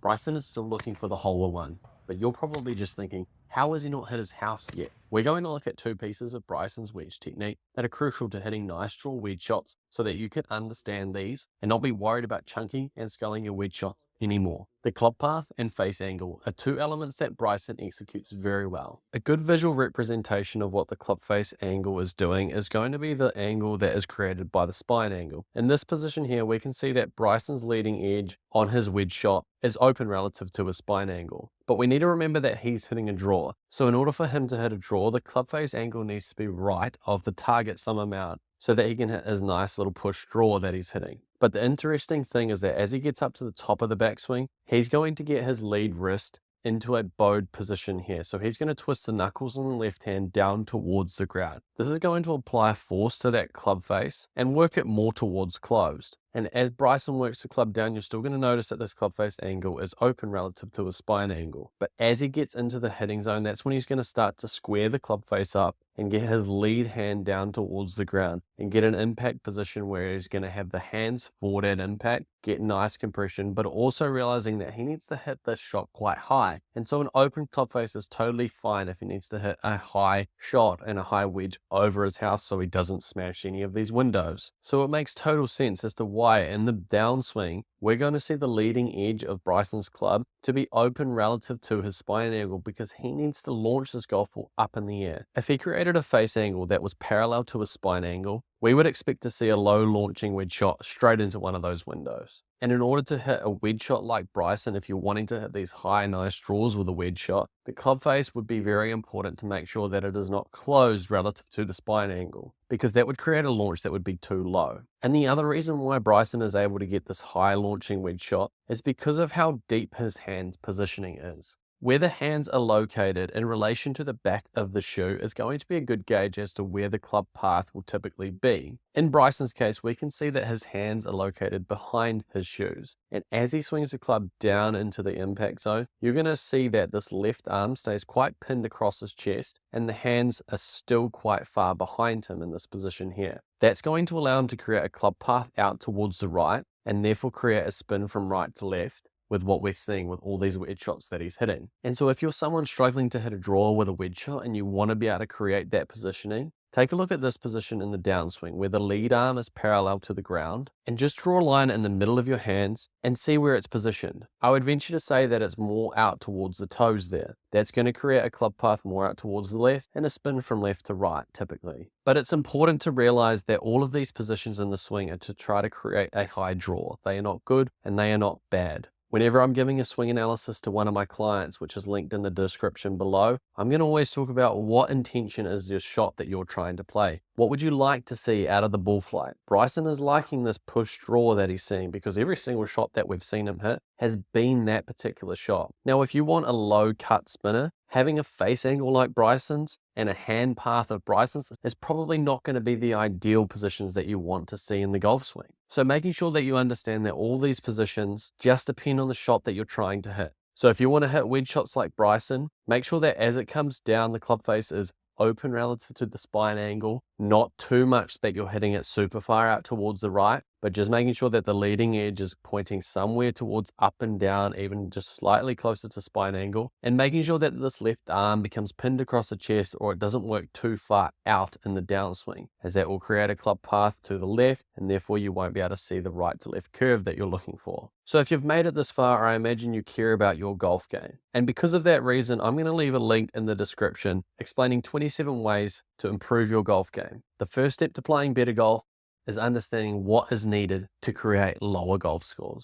Bryson is still looking for the hole in one, but you're probably just thinking, how has he not hit his house yet? We're going to look at two pieces of Bryson's wedge technique that are crucial to hitting nice draw wedge shots so that you can understand these and not be worried about chunking and sculling your wedge shots anymore. The club path and face angle are two elements that Bryson executes very well. A good visual representation of what the club face angle is doing is going to be the angle that is created by the spine angle. In this position here, we can see that Bryson's leading edge on his wedge shot is open relative to his spine angle. But we need to remember that he's hitting a draw. So in order for him to hit a draw, the club face angle needs to be right of the target some amount so that he can hit his nice little push draw that he's hitting. But the interesting thing is that as he gets up to the top of the backswing, he's going to get his lead wrist into a bowed position here. So he's going to twist the knuckles on the left hand down towards the ground. This is going to apply force to that club face and work it more towards closed. And as Bryson works the club down, you're still going to notice that this club face angle is open relative to his spine angle. But as he gets into the hitting zone, that's when he's going to start to square the club face up and get his lead hand down towards the ground and get an impact position where he's going to have the hands forward at impact, get nice compression, but also realizing that he needs to hit this shot quite high. And so an open club face is totally fine if he needs to hit a high shot and a high wedge over his house so he doesn't smash any of these windows. So it makes total sense as to why in the downswing, we're going to see the leading edge of Bryson's club to be open relative to his spine angle because he needs to launch this golf ball up in the air. If he created a face angle that was parallel to his spine angle, we would expect to see a low launching wedge shot straight into one of those windows. And in order to hit a wedge shot like Bryson, if you're wanting to hit these high, nice draws with a wedge shot, the club face would be very important to make sure that it is not closed relative to the spine angle, because that would create a launch that would be too low. And the other reason why Bryson is able to get this high launching wedge shot is because of how deep his hand's positioning is. Where the hands are located in relation to the back of the shoe is going to be a good gauge as to where the club path will typically be. In Bryson's case, we can see that his hands are located behind his shoes. And as he swings the club down into the impact zone, you're going to see that this left arm stays quite pinned across his chest and the hands are still quite far behind him in this position here. That's going to allow him to create a club path out towards the right and therefore create a spin from right to left, with what we're seeing with all these wedge shots that he's hitting. And so if you're someone struggling to hit a draw with a wedge shot and you want to be able to create that positioning, take a look at this position in the downswing where the lead arm is parallel to the ground and just draw a line in the middle of your hands and see where it's positioned. I would venture to say that it's more out towards the toes there. That's going to create a club path more out towards the left and a spin from left to right typically. But it's important to realize that all of these positions in the swing are to try to create a high draw. They are not good and they are not bad. Whenever I'm giving a swing analysis to one of my clients, which is linked in the description below, I'm going to always talk about what intention is your shot that you're trying to play. What would you like to see out of the ball flight? Bryson is liking this push draw that he's seeing because every single shot that we've seen him hit has been that particular shot. Now, if you want a low cut spinner, having a face angle like Bryson's and a hand path of Bryson's is probably not going to be the ideal positions that you want to see in the golf swing. So making sure that you understand that all these positions just depend on the shot that you're trying to hit. So if you want to hit wedge shots like Bryson, make sure that as it comes down, the club face is open relative to the spine angle, not too much that you're hitting it super far out towards the right, but just making sure that the leading edge is pointing somewhere towards up and down, even just slightly closer to spine angle, and making sure that this left arm becomes pinned across the chest or it doesn't work too far out in the downswing, as that will create a club path to the left, and therefore you won't be able to see the right to left curve that you're looking for. So if you've made it this far, I imagine you care about your golf game. And because of that reason, I'm going to leave a link in the description explaining 27 ways to improve your golf game. The first step to playing better golf is understanding what is needed to create lower golf scores.